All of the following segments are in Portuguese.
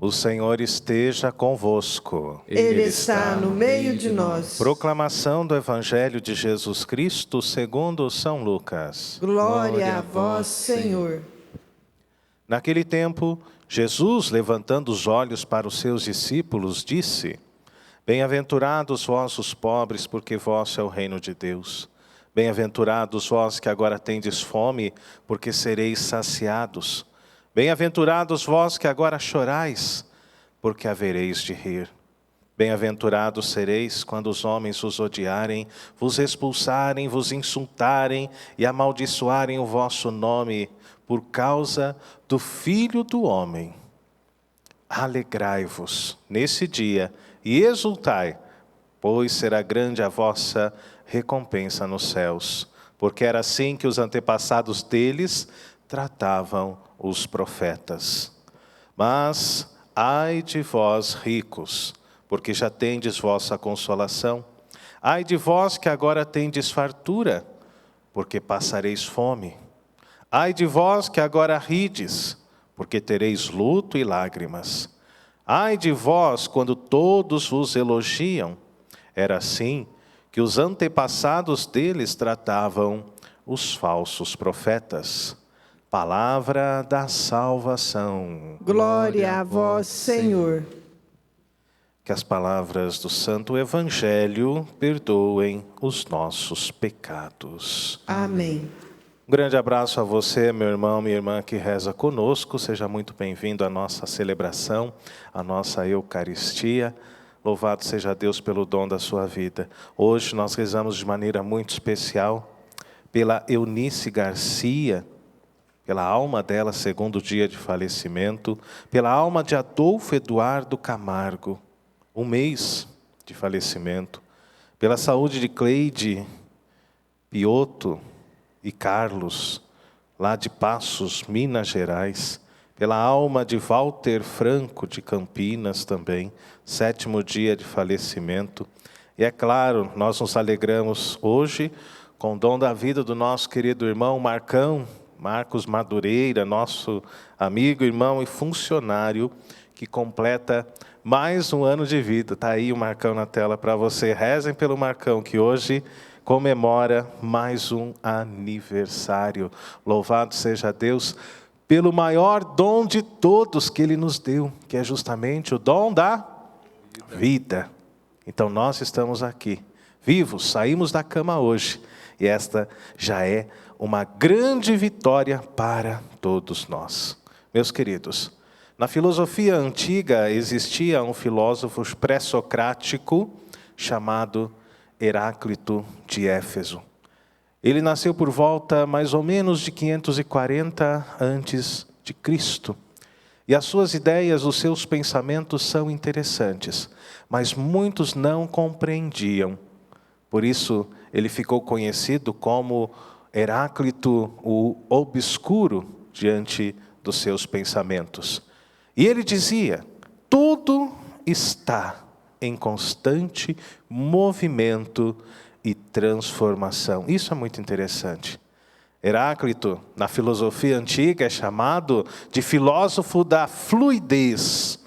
O Senhor esteja convosco. Ele está no meio de nós. Proclamação do Evangelho de Jesus Cristo segundo São Lucas. Glória a vós, Senhor. Naquele tempo, Jesus, levantando os olhos para os seus discípulos, disse: Bem-aventurados vós os pobres, porque vosso é o reino de Deus. Bem-aventurados vós que agora tendes fome, porque sereis saciados. Bem-aventurados vós que agora chorais, porque havereis de rir. Bem-aventurados sereis quando os homens vos odiarem, vos expulsarem, vos insultarem e amaldiçoarem o vosso nome por causa do Filho do Homem. Alegrai-vos nesse dia e exultai, pois será grande a vossa recompensa nos céus, porque era assim que os antepassados deles tratavam os profetas. Mas ai de vós ricos, porque já tendes vossa consolação. Ai de vós que agora tendes fartura, porque passareis fome. Ai de vós que agora rides, porque tereis luto e lágrimas. Ai de vós quando todos vos elogiam. Era assim que os antepassados deles tratavam os falsos profetas. Palavra da salvação. Glória a vós, Senhor. Que as palavras do Santo Evangelho perdoem os nossos pecados. Amém. Um grande abraço a você, meu irmão, minha irmã que reza conosco. Seja muito bem-vindo à nossa celebração, à nossa Eucaristia. Louvado seja Deus pelo dom da sua vida. Hoje nós rezamos de maneira muito especial pela Eunice Garcia, pela alma dela, segundo o dia de falecimento, pela alma de Adolfo Eduardo Camargo, 1 mês de falecimento, pela saúde de Cleide, Pioto e Carlos, lá de Passos, Minas Gerais, pela alma de Walter Franco, de Campinas também, 7º dia de falecimento. E é claro, nós nos alegramos hoje com o dom da vida do nosso querido irmão Marcos Madureira, nosso amigo, irmão e funcionário, que completa mais um ano de vida. Está aí o Marcão na tela para você. Rezem pelo Marcão, que hoje comemora mais um aniversário. Louvado seja Deus pelo maior dom de todos que Ele nos deu, que é justamente o dom da vida. Então nós estamos aqui, vivos, saímos da cama hoje, e esta já é uma grande vitória para todos nós. Meus queridos, na filosofia antiga existia um filósofo pré-socrático chamado Heráclito de Éfeso. Ele nasceu por volta mais ou menos de 540 a.C. E as suas ideias, os seus pensamentos são interessantes, mas muitos não compreendiam. Por isso, ele ficou conhecido como Heráclito o Obscuro diante dos seus pensamentos. E ele dizia: tudo está em constante movimento e transformação. Isso é muito interessante. Heráclito, na filosofia antiga, é chamado de filósofo da fluidez,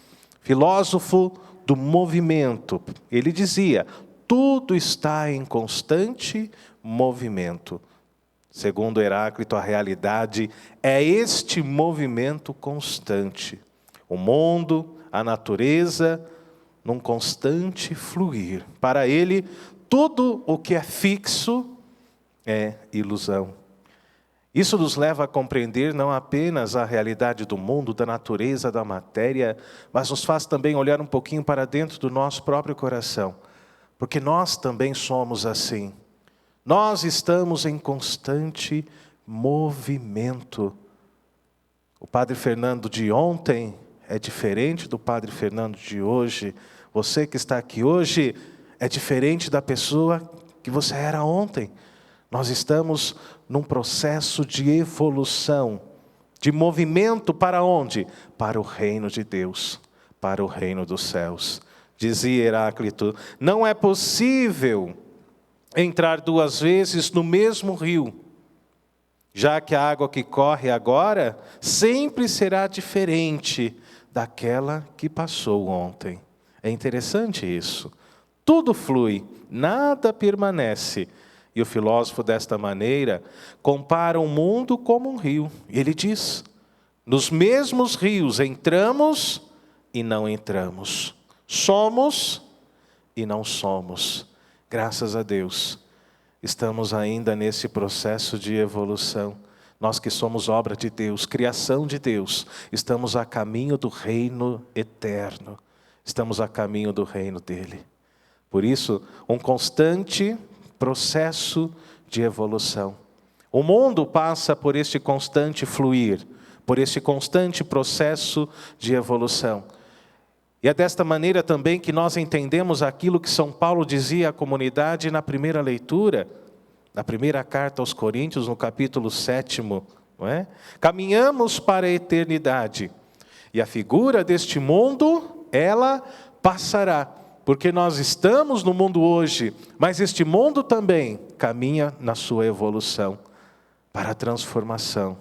filósofo do movimento. Ele dizia: tudo está em constante movimento. Segundo Heráclito, a realidade é este movimento constante. O mundo, a natureza, num constante fluir. Para ele, tudo o que é fixo é ilusão. Isso nos leva a compreender não apenas a realidade do mundo, da natureza, da matéria, mas nos faz também olhar um pouquinho para dentro do nosso próprio coração. Porque nós também somos assim. Nós estamos em constante movimento. O Padre Fernando de ontem é diferente do Padre Fernando de hoje. Você que está aqui hoje é diferente da pessoa que você era ontem. Nós estamos num processo de evolução, de movimento para onde? Para o reino de Deus, para o reino dos céus. Dizia Heráclito: não é possível entrar 2 vezes no mesmo rio, já que a água que corre agora sempre será diferente daquela que passou ontem. É interessante isso. Tudo flui, nada permanece. E o filósofo, desta maneira, compara o mundo como um rio. Ele diz: nos mesmos rios entramos e não entramos. Somos e não somos. Graças a Deus, estamos ainda nesse processo de evolução. Nós que somos obra de Deus, criação de Deus, estamos a caminho do reino eterno. Estamos a caminho do reino dele. Por isso, um constante processo de evolução. O mundo passa por este constante fluir, por este constante processo de evolução. E é desta maneira também que nós entendemos aquilo que São Paulo dizia à comunidade na primeira leitura, na primeira carta aos Coríntios, no capítulo 7, não é? Caminhamos para a eternidade, e a figura deste mundo, ela passará, porque nós estamos no mundo hoje, mas este mundo também caminha na sua evolução, para a transformação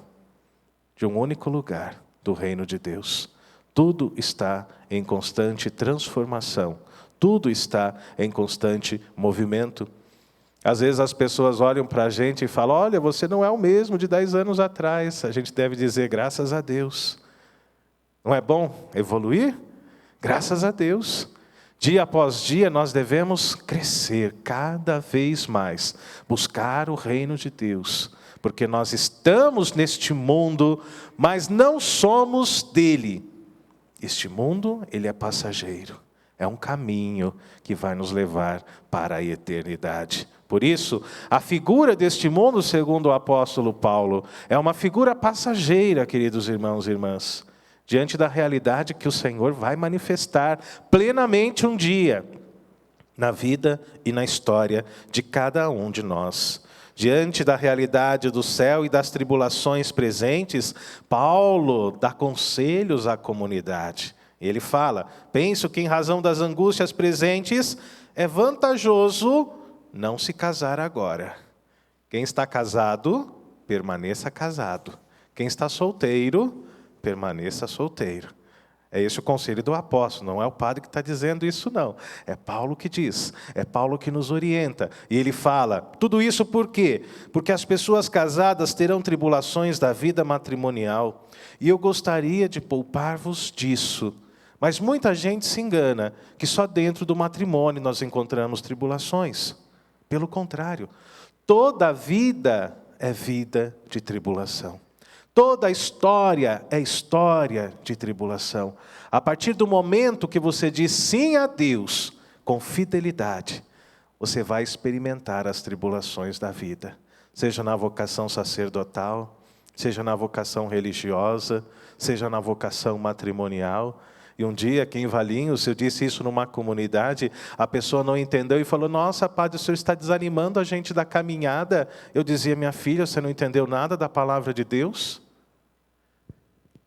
de um único lugar, do reino de Deus. Tudo está em constante transformação, tudo está em constante movimento. Às vezes as pessoas olham para a gente e falam: olha, você não é o mesmo de 10 anos atrás. A gente deve dizer: graças a Deus. Não é bom evoluir? Graças a Deus. Dia após dia nós devemos crescer cada vez mais, buscar o reino de Deus, porque nós estamos neste mundo, mas não somos dele. Este mundo, ele é passageiro, é um caminho que vai nos levar para a eternidade. Por isso, a figura deste mundo, segundo o apóstolo Paulo, é uma figura passageira, queridos irmãos e irmãs, diante da realidade que o Senhor vai manifestar plenamente um dia, na vida e na história de cada um de nós. Diante da realidade do céu e das tribulações presentes, Paulo dá conselhos à comunidade. Ele fala: penso que em razão das angústias presentes, é vantajoso não se casar agora. Quem está casado, permaneça casado. Quem está solteiro, permaneça solteiro. É esse o conselho do apóstolo, não é o padre que está dizendo isso não. É Paulo que diz, é Paulo que nos orienta. E ele fala, tudo isso por quê? Porque as pessoas casadas terão tribulações da vida matrimonial. E eu gostaria de poupar-vos disso. Mas muita gente se engana, que só dentro do matrimônio nós encontramos tribulações. Pelo contrário, toda vida é vida de tribulação. Toda a história é história de tribulação. A partir do momento que você diz sim a Deus, com fidelidade, você vai experimentar as tribulações da vida. Seja na vocação sacerdotal, seja na vocação religiosa, seja na vocação matrimonial. E um dia, aqui em Valinhos, eu disse isso numa comunidade, a pessoa não entendeu e falou: nossa, padre, o senhor está desanimando a gente da caminhada. Eu dizia: minha filha, você não entendeu nada da palavra de Deus?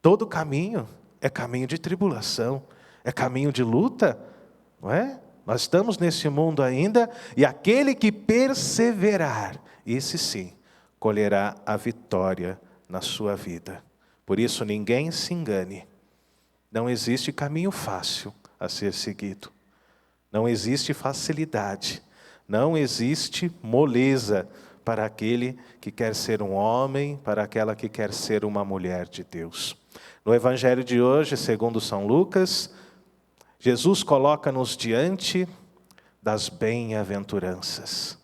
Todo caminho é caminho de tribulação, é caminho de luta, não é? Nós estamos nesse mundo ainda, e aquele que perseverar, esse sim, colherá a vitória na sua vida. Por isso, ninguém se engane. Não existe caminho fácil a ser seguido. Não existe facilidade. Não existe moleza para aquele que quer ser um homem, para aquela que quer ser uma mulher de Deus. No Evangelho de hoje, segundo São Lucas, Jesus coloca-nos diante das bem-aventuranças.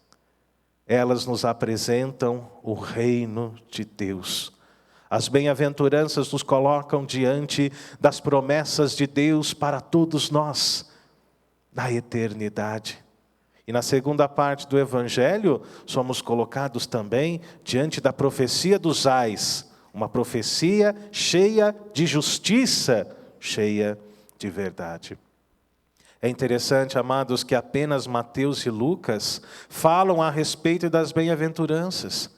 Elas nos apresentam o reino de Deus. As bem-aventuranças nos colocam diante das promessas de Deus para todos nós, na eternidade. E na segunda parte do Evangelho, somos colocados também diante da profecia dos ais, uma profecia cheia de justiça, cheia de verdade. É interessante, amados, que apenas Mateus e Lucas falam a respeito das bem-aventuranças.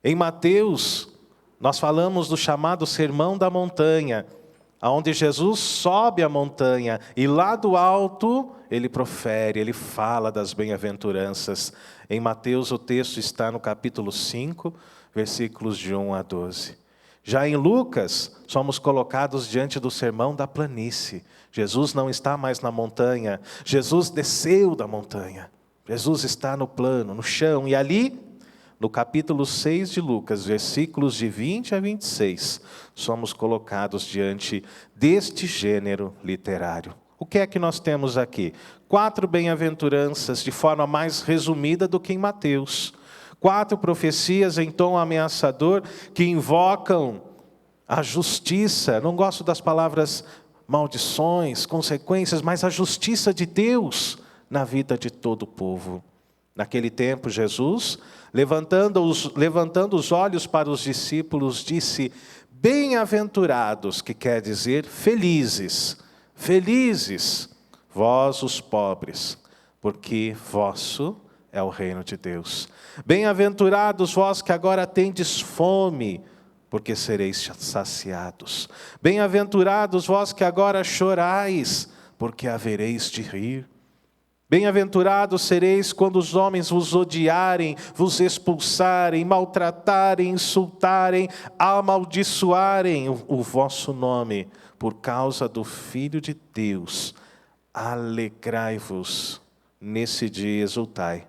Em Mateus, nós falamos do chamado Sermão da Montanha, onde Jesus sobe a montanha e lá do alto ele profere, ele fala das bem-aventuranças. Em Mateus o texto está no capítulo 5, versículos de 1 a 12. Já em Lucas, somos colocados diante do sermão da planície. Jesus não está mais na montanha, Jesus desceu da montanha. Jesus está no plano, no chão, e ali, no capítulo 6 de Lucas, versículos de 20 a 26, somos colocados diante deste gênero literário. O que é que nós temos aqui? 4 bem-aventuranças de forma mais resumida do que em Mateus. 4 profecias em tom ameaçador que invocam a justiça. Não gosto das palavras maldições, consequências, mas a justiça de Deus na vida de todo o povo. Naquele tempo, Jesus, levantando os olhos para os discípulos, disse: bem-aventurados, que quer dizer felizes, felizes, vós os pobres, porque vosso é o reino de Deus. Bem-aventurados vós que agora tendes fome, porque sereis saciados. Bem-aventurados vós que agora chorais, porque havereis de rir. Bem-aventurados sereis quando os homens vos odiarem, vos expulsarem, maltratarem, insultarem, amaldiçoarem o vosso nome, por causa do Filho de Deus. Alegrai-vos nesse dia e exultai,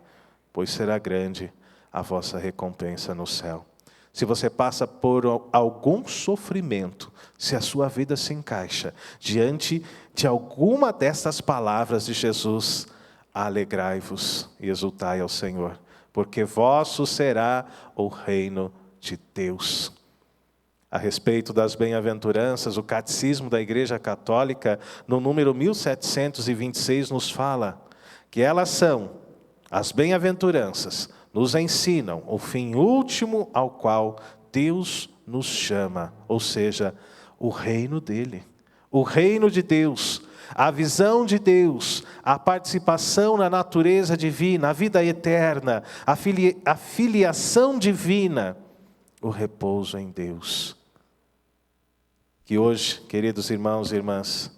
pois será grande a vossa recompensa no céu. Se você passa por algum sofrimento, se a sua vida se encaixa diante de alguma dessas palavras de Jesus, alegrai-vos e exultai ao Senhor, porque vosso será o reino de Deus. A respeito das bem-aventuranças, o Catecismo da Igreja Católica, no número 1726, nos fala que elas são, as bem-aventuranças, nos ensinam o fim último ao qual Deus nos chama, ou seja, o reino dele, o reino de Deus, a visão de Deus, a participação na natureza divina, a vida eterna, a filiação divina, o repouso em Deus. Que hoje, queridos irmãos e irmãs,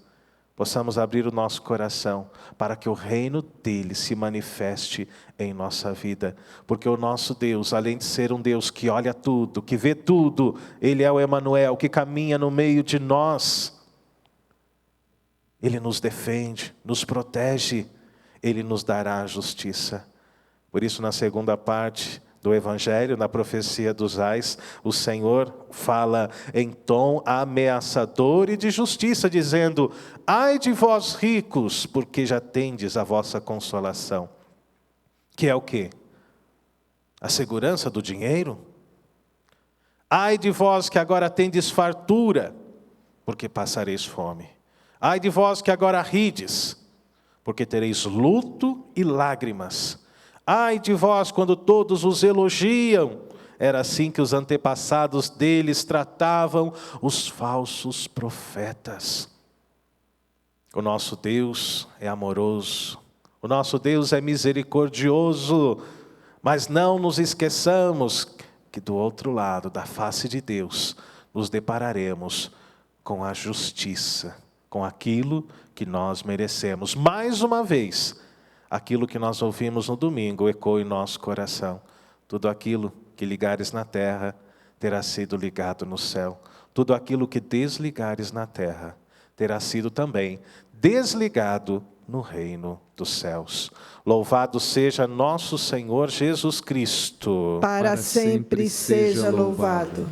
possamos abrir o nosso coração para que o reino dele se manifeste em nossa vida. Porque o nosso Deus, além de ser um Deus que olha tudo, que vê tudo, ele é o Emanuel, que caminha no meio de nós. Ele nos defende, nos protege, ele nos dará a justiça. Por isso, na segunda parte do Evangelho, na profecia dos Ais, o Senhor fala em tom ameaçador e de justiça, dizendo: ai de vós ricos, porque já tendes a vossa consolação. Que é o quê? A segurança do dinheiro? Ai de vós que agora tendes fartura, porque passareis fome. Ai de vós que agora rides, porque tereis luto e lágrimas. Ai de vós quando todos os elogiam. Era assim que os antepassados deles tratavam os falsos profetas. O nosso Deus é amoroso, o nosso Deus é misericordioso, mas não nos esqueçamos que do outro lado da face de Deus nos depararemos com a justiça, com aquilo que nós merecemos. Mais uma vez, aquilo que nós ouvimos no domingo ecoa em nosso coração. Tudo aquilo que ligares na terra terá sido ligado no céu. Tudo aquilo que desligares na terra terá sido também desligado no reino dos céus. Louvado seja nosso Senhor Jesus Cristo. Para sempre seja louvado.